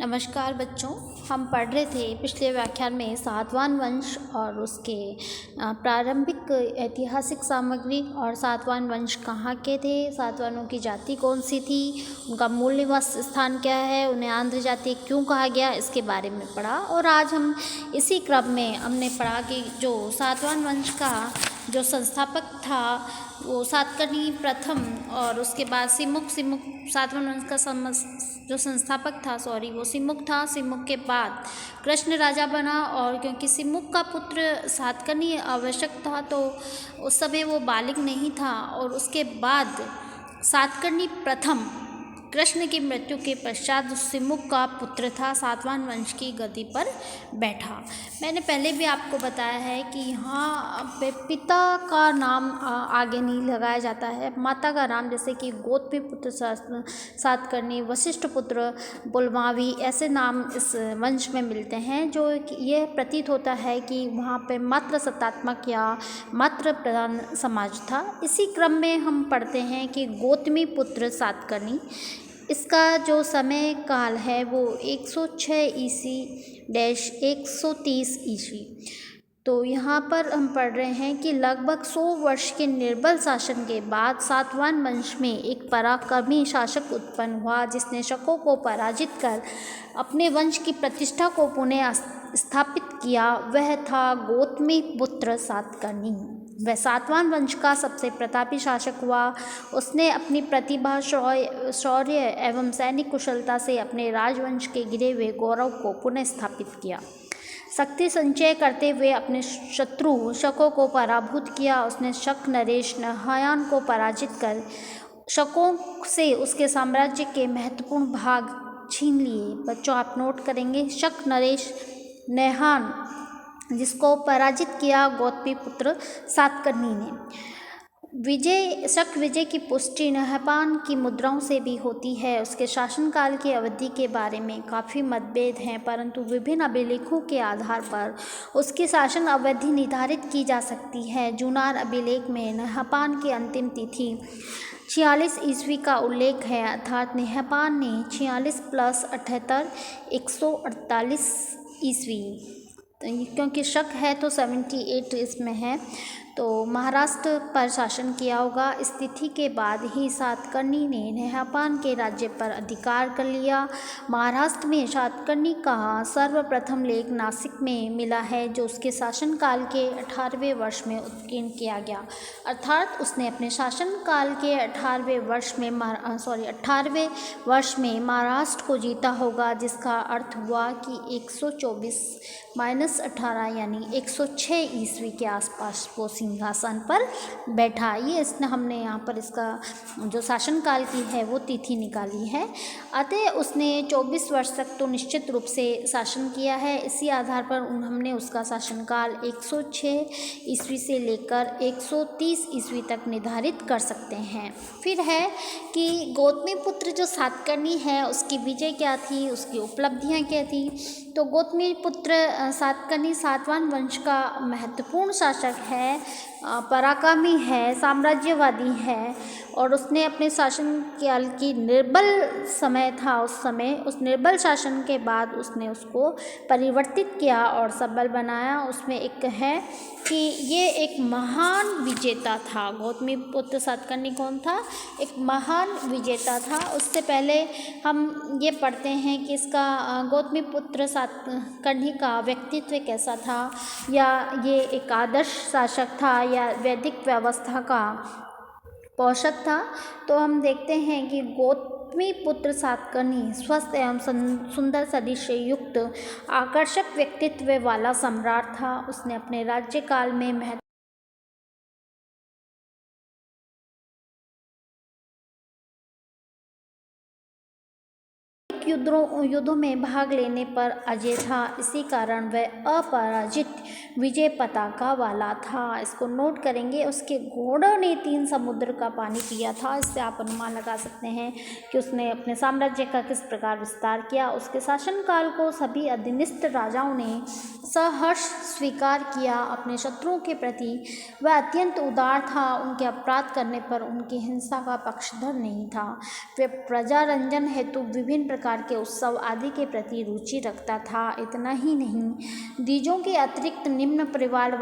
नमस्कार बच्चों। हम पढ़ रहे थे पिछले व्याख्यान में सातवाहन वंश और उसके प्रारंभिक ऐतिहासिक सामग्री और सातवाहन वंश कहाँ के थे, सातवाहनों की जाति कौन सी थी, उनका मूल निवास स्थान क्या है, उन्हें आंध्र जाति क्यों कहा गया, इसके बारे में पढ़ा। और आज हम इसी क्रम में हमने पढ़ा कि जो सातवाहन वंश का जो संस्थापक था वो सातकर्णी प्रथम और उसके बाद सिमुक सातवाहन वंश का जो संस्थापक था वो सिमुक था। सिमुक के बाद कृष्ण राजा बना और क्योंकि सिमुक का पुत्र सातकर्णी आवश्यक था तो उस समय वो बालिग नहीं था। और उसके बाद सातकर्णी प्रथम कृष्ण की मृत्यु के पश्चात सिमुक का पुत्र था सातवाहन वंश की गद्दी पर बैठा। मैंने पहले भी आपको बताया है कि यहाँ पे पिता का नाम आगे नहीं लगाया जाता है, माता का नाम, जैसे कि गौतमी पुत्र सातकर्णी, वशिष्ठ पुत्र पुलमावी, ऐसे नाम इस वंश में मिलते हैं, जो ये प्रतीत होता है कि वहाँ पे मात्र सत्तात्मक या मात्र प्रधान समाज था। इसी क्रम में हम पढ़ते हैं कि गौतमी पुत्र सातकर्णी, इसका जो समय काल है वो 106 ईस्वी 130 ईस्वी। तो यहाँ पर हम पढ़ रहे हैं कि लगभग 100 वर्ष के निर्बल शासन के बाद सातवाहन वंश में एक पराक्रमी शासक उत्पन्न हुआ जिसने शकों को पराजित कर अपने वंश की प्रतिष्ठा को पुनः स्थापित किया। वह था गौतमी पुत्र सातकर्णी। वह सातवाहन वंश का सबसे प्रतापी शासक हुआ। उसने अपनी प्रतिभा, शौर्य एवं सैनिक कुशलता से अपने राजवंश के गिरे हुए गौरव को पुनः स्थापित किया। शक्ति संचय करते हुए अपने शत्रु शकों को पराभूत किया। उसने शक नरेश नहायान को पराजित कर शकों से उसके साम्राज्य के महत्वपूर्ण भाग छीन लिए। बच्चों आप नोट करेंगे, शक नरेश नहायान जिसको पराजित किया गौतमी पुत्र सातकर्णी ने। शक विजय की पुष्टि नहपान की मुद्राओं से भी होती है। उसके शासनकाल की अवधि के बारे में काफ़ी मतभेद हैं, परंतु विभिन्न अभिलेखों के आधार पर उसकी शासन अवधि निर्धारित की जा सकती है। जूनार अभिलेख में नहपान की अंतिम तिथि 46 ईस्वी का उल्लेख है, अर्थात नहपान ने 46 + 78 148 ईस्वी, क्योंकि शक है तो 78 इसमें है, तो महाराष्ट्र पर शासन किया होगा। इस तिथि के बाद ही सातकर्णी ने नहपान के राज्य पर अधिकार कर लिया। महाराष्ट्र में सातकर्णी का सर्वप्रथम लेख नासिक में मिला है, जो उसके शासनकाल के 18वें वर्ष में उत्कीर्ण किया गया। अर्थात उसने अपने शासनकाल के 18वें वर्ष में महाराष्ट्र को जीता होगा, जिसका अर्थ हुआ कि 124 - 18 यानी 106 ईस्वी के आसपास वो सिंहासन पर बैठा। ये इसने हमने यहाँ पर इसका जो शासनकाल की है वो तिथि निकाली है। अतः उसने 24 वर्ष तक तो निश्चित रूप से शासन किया है। इसी आधार पर हमने उसका शासनकाल 106 ईस्वी से लेकर 130 ईस्वी तक निर्धारित कर सकते हैं। फिर है कि गौतमी पुत्र जो सातकर्णी है उसकी विजय क्या थी, उसकी उपलब्धियाँ क्या थी। तो गौतमी पुत्र सातकर्णी सातवाहन वंश का महत्वपूर्ण शासक है, पराक्रमी है, साम्राज्यवादी है, और उसने अपने शासन काल की निर्बल समय था उस निर्बल शासन के बाद उसने उसको परिवर्तित किया और सबल बनाया। उसमें एक है कि ये एक महान विजेता था। गौतमी पुत्र सातकर्णी कौन था? एक महान विजेता था। उससे पहले हम ये पढ़ते हैं कि इसका गौतमी पुत्र सातकर्णी का व्यक्तित्व कैसा था, या ये एक आदर्श शासक था या वैदिक व्यवस्था का पोषक था। तो हम देखते हैं कि गौतमी पुत्र सातकर्णी स्वस्थ एवं सुंदर शरीर से युक्त आकर्षक व्यक्तित्व वाला सम्राट था। उसने अपने राज्यकाल में युद्धों में भाग लेने पर अजेय था। इसी कारण वह अपराजित विजय पताका वाला था। इसको नोट करेंगे। उसके घोड़ों ने 3 समुद्र का पानी पिया था। इससे आप अनुमान लगा सकते हैं कि उसने अपने साम्राज्य का किस प्रकार विस्तार किया। उसके शासनकाल को सभी अधीनस्थ राजाओं ने सहर्ष स्वीकार किया। अपने शत्रुओं के प्रति वह अत्यंत उदार था। उनके अपराध करने पर उनकी हिंसा का पक्षधर नहीं था। वे प्रजारंजन हेतु विभिन्न प्रकार प्रकार के उत्सव आदि के प्रति रुचि रखता था। इतना ही नहीं, द्विजों के अतिरिक्त निम्न परिवार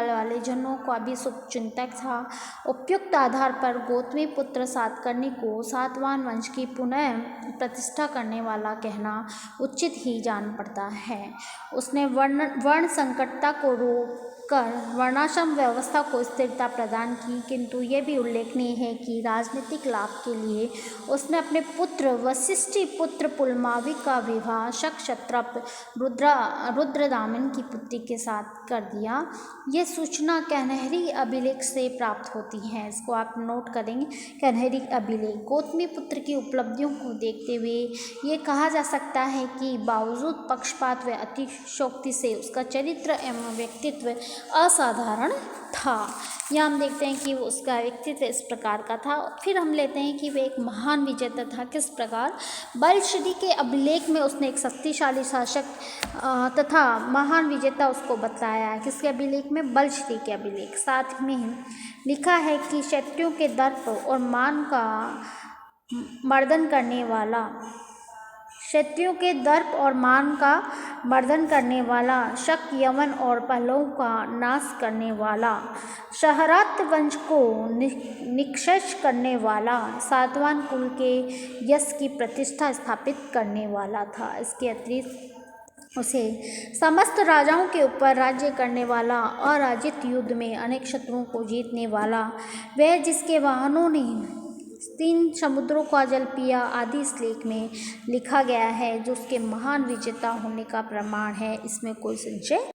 वाले जनों का भी शुभचिंतक था। उपयुक्त आधार पर गौतमी पुत्र सातकर्णी को सातवाहन वंश की पुनः प्रतिष्ठा करने वाला कहना उचित ही जान पड़ता है। उसने वर्ण संकटता को रोककर वर्णाश्रम व्यवस्था को स्थिरता प्रदान की, किंतु ये भी उल्लेखनीय है कि राजनीतिक लाभ के लिए उसने अपने पुत्र वशिष्ठी पुत्र पुलमावी का विवाह शक क्षत्रप रुद्रदामन की पुत्री के साथ कर दिया। ये सूचना कन्हरी अभिलेख से प्राप्त होती है। इसको आप नोट करेंगे, कन्हरी अभिलेख। गौतमी पुत्र की उपलब्धियों को देखते हुए ये कहा जा सकता है कि बावजूद पक्षपात व अतिशयोक्ति से उसका चरित्र एवं व्यक्तित्व असाधारण था। यहाँ हम देखते हैं कि उसका व्यक्तित्व इस प्रकार का था। फिर हम लेते हैं कि वे एक महान विजेता था। किस प्रकार? बलश्री के अभिलेख में उसने एक शक्तिशाली शासक तथा महान विजेता उसको बताया है। किसके अभिलेख में? बलश्री के अभिलेख। साथ में लिखा है कि क्षत्रियों के दर्प और मान का मर्दन करने वाला, शक यवन और पहलवों का नाश करने वाला, शहरात वंश को निःशेष करने वाला, सातवाहन कुल के यश की प्रतिष्ठा स्थापित करने वाला था। इसके अतिरिक्त उसे समस्त राजाओं के ऊपर राज्य करने वाला, अराजित युद्ध में अनेक शत्रुओं को जीतने वाला, वह जिसके वाहनों ने 3 समुद्रों का जल पिया आदि इस लेख में लिखा गया है, जो उसके महान विजेता होने का प्रमाण है। इसमें कोई संशय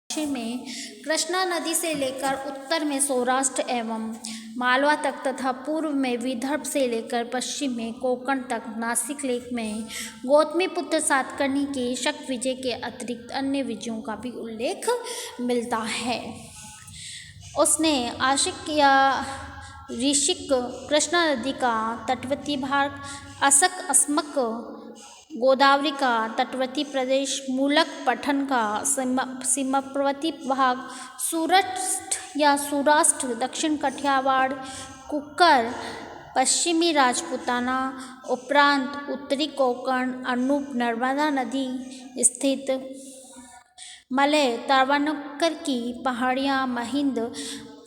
में कृष्णा नदी से लेकर उत्तर में सौराष्ट्र एवं मालवा तक तथा पूर्व में विदर्भ से लेकर पश्चिम में कोंकण तक, नासिक लेख में गौतमी पुत्र सातकर्णी के शक विजय के अतिरिक्त अन्य विजयों का भी उल्लेख मिलता है। उसने आशिक या ऋषिक, कृष्णा नदी का तटवर्ती भाग, असक अस्मक गोदावरी का तटवर्ती प्रदेश, मूलक पठन का सीमावर्ती भाग, सौराष्ट्र, दक्षिण कठियावाड़, कुक्कर, पश्चिमी राजपूताना, उपरांत उत्तरी कोंकण, अनूप, नर्मदा नदी स्थित मलय, तारवानकर की पहाड़ियाँ, महिंद,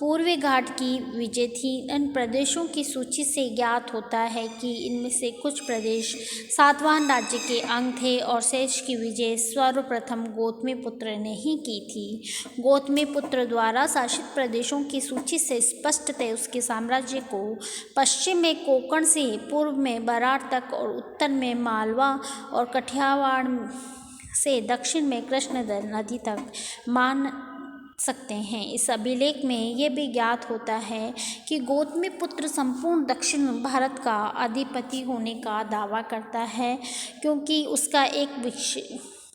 पूर्वी घाट की विजय थी। इन प्रदेशों की सूची से ज्ञात होता है कि इनमें से कुछ प्रदेश सातवाहन राज्य के अंग थे और शेष की विजय सर्वप्रथम गौतमी पुत्र ने ही की थी। गौतमी पुत्र द्वारा शासित प्रदेशों की सूची से स्पष्ट थे उसके साम्राज्य को पश्चिम में कोंकण से पूर्व में बराड़ तक और उत्तर में मालवा और कठियावाड़ से दक्षिण में कृष्ण नदी तक मान सकते हैं। इस अभिलेख में यह भी ज्ञात होता है कि गौतमी पुत्र संपूर्ण दक्षिण भारत का अधिपति होने का दावा करता है, क्योंकि उसका एक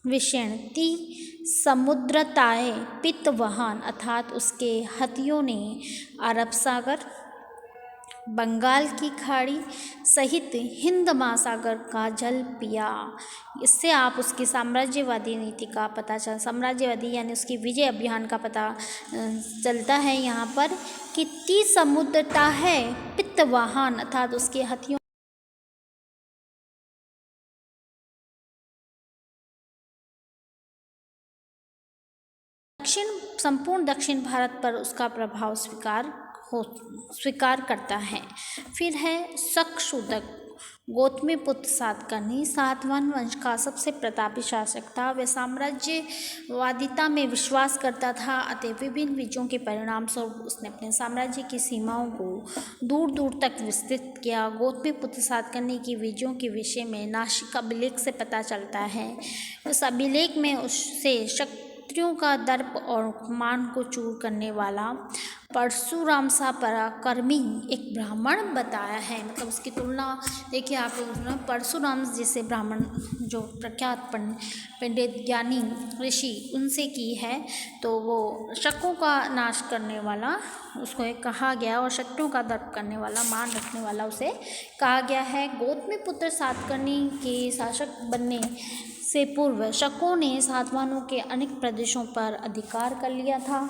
विषणती समुद्रताय पितवहन अर्थात उसके हथियों ने अरब सागर, बंगाल की खाड़ी सहित हिंद महासागर का जल पिया। इससे आप उसकी साम्राज्यवादी नीति का पता साम्राज्यवादी यानी उसकी विजय अभियान का पता चलता है यहाँ पर कि 30 समुद्रता है पितवाहन अर्थात उसके हथियों संपूर्ण दक्षिण भारत पर उसका प्रभाव स्वीकार करता है। फिर है शक-शुदक। गौतमी पुत्र सातकर्णी सातवाहन वंश का सबसे प्रतापी शासक था। वह साम्राज्यवादिता में विश्वास करता था, अतः विभिन्न विजयों के परिणाम स्वरूप उसने अपने साम्राज्य की सीमाओं को दूर दूर तक विस्तृत किया। गौतमी पुत्र सातकर्णी की विजयों के विषय में नासिक अभिलेख से पता चलता है। उस अभिलेख में उससे क्षत्रियों का दर्प और मान को चूर करने वाला परशुराम सा पराक्रमी एक ब्राह्मण बताया है। मतलब उसकी तुलना देखिए आप लोग परशुराम जैसे ब्राह्मण जो प्रख्यात पंडित ज्ञानी ऋषि उनसे की है, तो वो शकों का नाश करने वाला उसको एक कहा गया और शत्रुओं का दर्प करने वाला, मान रखने वाला उसे कहा गया है। गौतमी पुत्र सातकर्णी के शासक बनने से पूर्व शकों ने सातवाहनों के अनेक प्रदेशों पर अधिकार कर लिया था।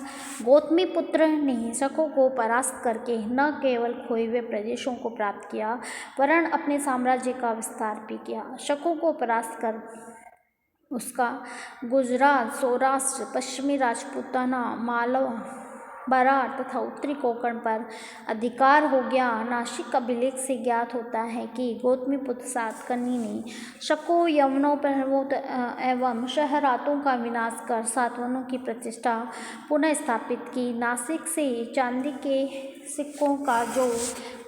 गौतमीपुत्र ने शकों को परास्त करके न केवल खोए हुए प्रदेशों को प्राप्त किया वरन अपने साम्राज्य का विस्तार भी किया। शकों को परास्त कर उसका गुजरात, सौराष्ट्र, पश्चिमी राजपूताना, मालवा, बरार तथा उत्तरी कोंकण पर अधिकार हो गया। नासिक अभिलेख से ज्ञात होता है कि गौतमीपुत्र सातकर्णी ने शकों, यवनों, पहलवों एवं शहरातों का विनाश कर सातवाहनों की प्रतिष्ठा पुनः स्थापित की। नासिक से चांदी के सिक्कों का जो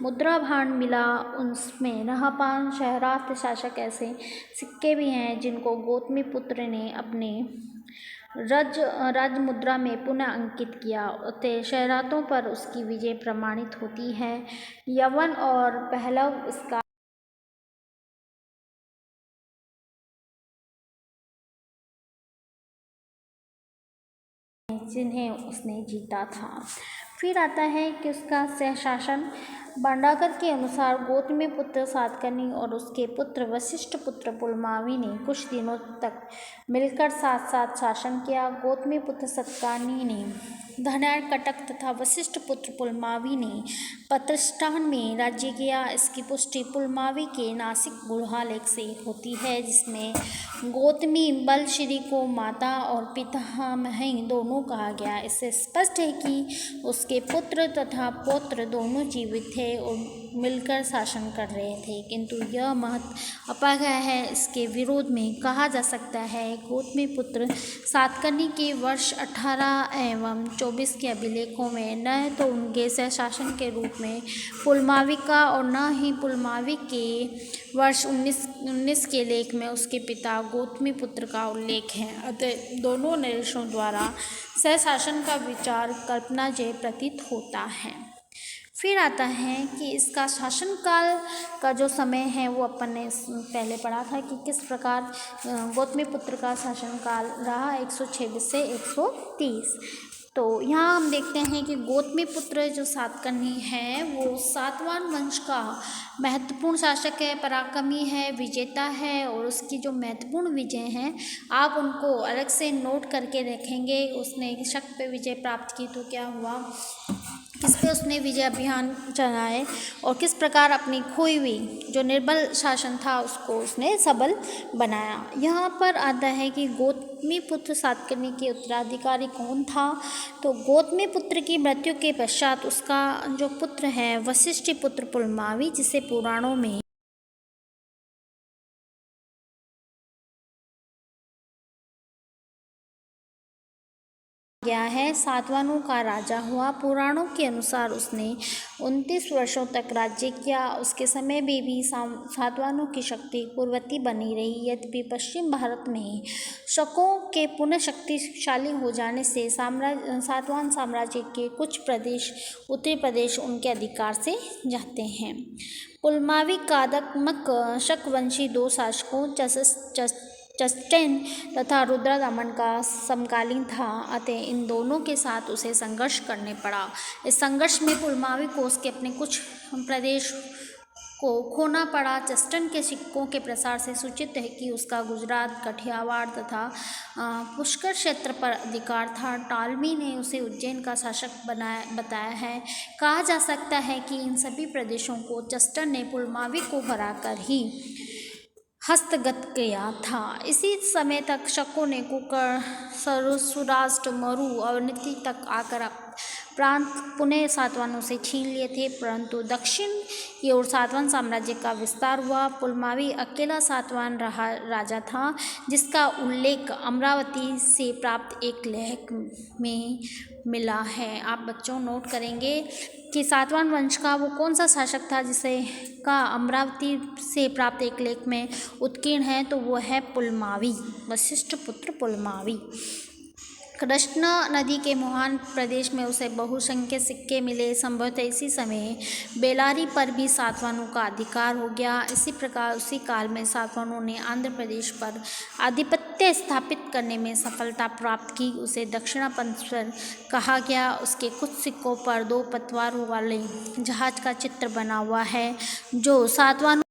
मुद्रा भांड मिला उसमें नहापान, शहरात शासक ऐसे सिक्के भी हैं जिनको गौतमीपुत्र ने अपने राज मुद्रा में पुनः अंकित किया। अतः शहरातों पर उसकी विजय प्रमाणित होती है। यवन और पहलव इसका जिन्हें उसने जीता था। फिर आता है कि उसका सहशासन। भंडाकर के अनुसार गौतमीपुत्र सातकर्णी और उसके पुत्र वशिष्ठ पुत्र पुलमावी ने कुछ दिनों तक मिलकर साथ साथ शासन किया। गौतमीपुत्र सातकर्णी ने धनाढ़ कटक तथा वशिष्ठ पुत्र पुलमावी ने प्रतिष्ठान में राज्य किया। इसकी पुष्टि पुलमावी के नासिक गुहालेख से होती है जिसमें गौतमी बलश्री को माता और पितामही दोनों कहा गया। इससे स्पष्ट है कि उसके पुत्र तथा पौत्र दोनों जीवित थे और मिलकर शासन कर रहे थे, किंतु यह महत्व अपाग्रह है। इसके विरोध में कहा जा सकता है गौतमीपुत्र सातकर्णी के वर्ष 18 एवं 24 के अभिलेखों में न तो उनके सहशासन के रूप में पुलमावी का और न ही पुलमावी के वर्ष 19 के लेख में उसके पिता गौतमीपुत्र का उल्लेख है। अतः दोनों नरेशों द्वारा सहशासन का विचार कल्पनाजय प्रतीत होता है। फिर आता है कि इसका शासनकाल का जो समय है वो अपन ने पहले पढ़ा था कि किस प्रकार गौतमीपुत्र का शासनकाल रहा 126 से 130। तो यहाँ हम देखते हैं कि गौतमीपुत्र जो सातकर्णी है वो सातवाहन वंश का महत्वपूर्ण शासक है, पराक्रमी है, विजेता है और उसकी जो महत्वपूर्ण विजय हैं आप उनको अलग से नोट करके रखेंगे। उसने शक पे विजय प्राप्त की तो क्या हुआ, किस पे उसने विजय अभियान चलाए और किस प्रकार अपनी खोई हुई जो निर्बल शासन था उसको उसने सबल बनाया। यहाँ पर आता है कि गौतमीपुत्र सातकर्णी के उत्तराधिकारी कौन था। तो गौतमीपुत्र की मृत्यु के पश्चात उसका जो पुत्र है वशिष्ठ पुत्र पुलमावी, जिसे पुराणों में गया है, सातवाहनों का राजा हुआ। पुराणों के अनुसार उसने 29 वर्षों तक राज्य किया। उसके समय में भी सातवाहनों की शक्ति पूर्ववती बनी रही। यद्यपि पश्चिम भारत में शकों के पुनः शक्तिशाली हो जाने से सातवाहन साम्राज्य के कुछ प्रदेश, उत्तरी प्रदेश उनके अधिकार से जाते हैं। पुलमावी कादम्बक शकवंशी दो शासकों चस्टेन तथा रुद्रदमन का समकालीन था। अतः इन दोनों के साथ उसे संघर्ष करने पड़ा। इस संघर्ष में पुलमावी को उसके अपने कुछ प्रदेश को खोना पड़ा। चस्टन के सिक्कों के प्रसार से सूचित है कि उसका गुजरात, कठियावाड़ तथा पुष्कर क्षेत्र पर अधिकार था। टालमी ने उसे उज्जैन का शासक बताया है। कहा जा सकता है कि इन सभी प्रदेशों को चस्टन ने पुलमावी को हराकर ही हस्तगत किया था। इसी समय तक शकों ने कुकर, सौराष्ट्र, मरु और नीति तक आकर प्रांत पुनः सातवाहनों से छीन लिए थे, परंतु दक्षिण की ओर सातवाहन साम्राज्य का विस्तार हुआ। पुलमावी अकेला सातवाहन राजा था जिसका उल्लेख अमरावती से प्राप्त एक लेख में मिला है। आप बच्चों नोट करेंगे कि सातवाहन वंश का वो कौन सा शासक था जिसे का अमरावती से प्राप्त एक लेख में उत्कीर्ण है, तो वो है पुलमावी, वशिष्ठ पुत्र पुलमावी। कृष्णा नदी के मोहान प्रदेश में उसे बहुसंख्यक सिक्के मिले। संभवतः इसी समय बेलारी पर भी सातवाहनों का अधिकार हो गया। इसी प्रकार उसी काल में सातवाहनों ने आंध्र प्रदेश पर आधिपत्य स्थापित करने में सफलता प्राप्त की। उसे दक्षिणापंथर कहा गया। उसके कुछ सिक्कों पर 2 पतवारों वाले जहाज का चित्र बना हुआ है जो सातवाहनों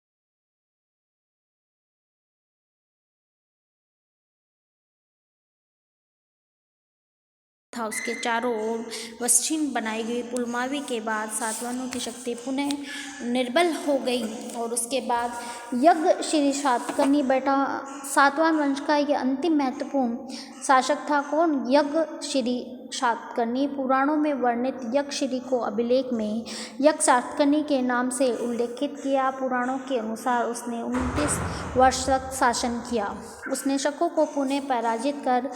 तथा उसके चारों ओर पश्चिम बनाई गई पुलमावी के बाद सातवाहनों की शक्ति पुनः निर्बल हो गई और उसके बाद यज्ञ श्री सातकर्णी बैठा। सातवाहन वंश का यह अंतिम महत्वपूर्ण शासक था। कौन? यज्ञ श्री सातकर्णी। पुराणों में वर्णित यक्षश्री को अभिलेख में यज्ञ सातकर्णी के नाम से उल्लेखित किया। पुराणों के अनुसार उसने 29 वर्ष तक शासन किया। उसने शकों को पुनः पराजित कर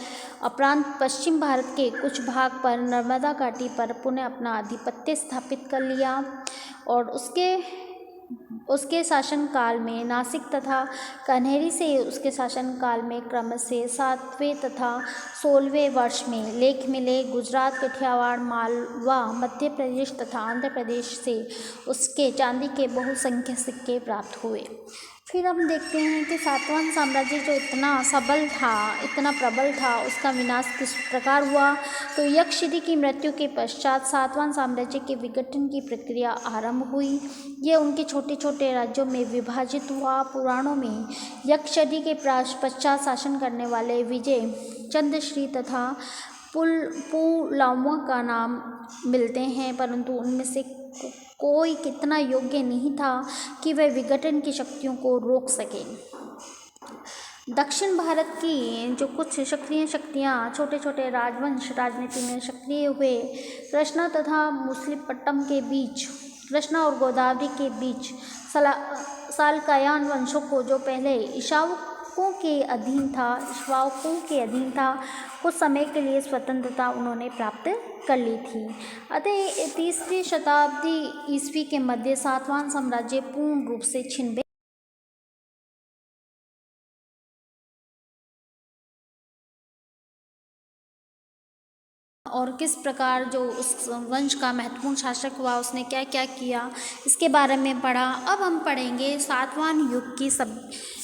उपरांत पश्चिम भारत के कुछ भाग पर नर्मदा घाटी पर पुनः अपना आधिपत्य स्थापित कर लिया और उसके शासनकाल में नासिक तथा कन्हेरी से उसके शासनकाल में क्रमशः 7वें तथा 16वें वर्ष में लेख मिले। गुजरात, कठियावाड़, मालवा, मध्य प्रदेश तथा आंध्र प्रदेश से उसके चांदी के बहुसंख्यक सिक्के प्राप्त हुए। फिर हम देखते हैं कि सातवाहन साम्राज्य जो इतना सबल था, इतना प्रबल था, उसका विनाश किस प्रकार हुआ। तो यक्षश्री की मृत्यु के पश्चात सातवाहन साम्राज्य के विघटन की प्रक्रिया आरंभ हुई। ये उनके छोटे छोटे राज्यों में विभाजित हुआ। पुराणों में यक्षश्री के पश्चात शासन करने वाले विजय चंद्रश्री तथा पुलावा का नाम मिलते हैं, परंतु उनमें से कोई कितना योग्य नहीं था कि वह विघटन की शक्तियों को रोक सके। दक्षिण भारत की जो कुछ सक्रिय शक्तियाँ, छोटे छोटे राजवंश राजनीति में सक्रिय हुए। कृष्णा तथा मुसलिपट्टम के बीच, कृष्णा और गोदावरी के बीच सालकायन वंशों को, जो पहले इक्ष्वाकुओं के अधीन था, कुछ समय के लिए स्वतंत्रता उन्होंने प्राप्त कर ली थी। अतः 30वीं शताब्दी ईस्वी के मध्य सातवाहन साम्राज्य पूर्ण रूप से छिन्न और किस प्रकार जो उस वंश का महत्वपूर्ण शासक हुआ, उसने क्या क्या किया, इसके बारे में पढ़ा। अब हम पढ़ेंगे सातवाहन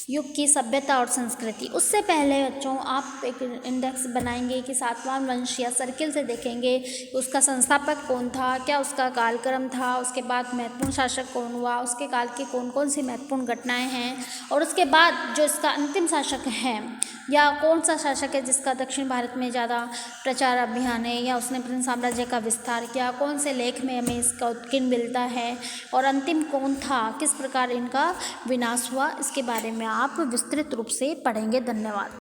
युग की सभ्यता और संस्कृति। उससे पहले बच्चों आप एक इंडेक्स बनाएंगे कि सातवाहन वंश या सर्किल से देखेंगे कि उसका संस्थापक कौन था, क्या उसका कालक्रम था, उसके बाद महत्वपूर्ण शासक कौन हुआ, उसके काल की कौन कौन सी महत्वपूर्ण घटनाएं हैं, और उसके बाद जो इसका अंतिम शासक है या कौन सा शासक है जिसका दक्षिण भारत में ज़्यादा प्रचार अभियान है या उसने अपने साम्राज्य का विस्तार किया, कौन से लेख में हमें इसका उत्कीर्ण मिलता है, और अंतिम कौन था, किस प्रकार इनका विनाश हुआ, इसके बारे में आप विस्तृत रूप से पढ़ेंगे। धन्यवाद।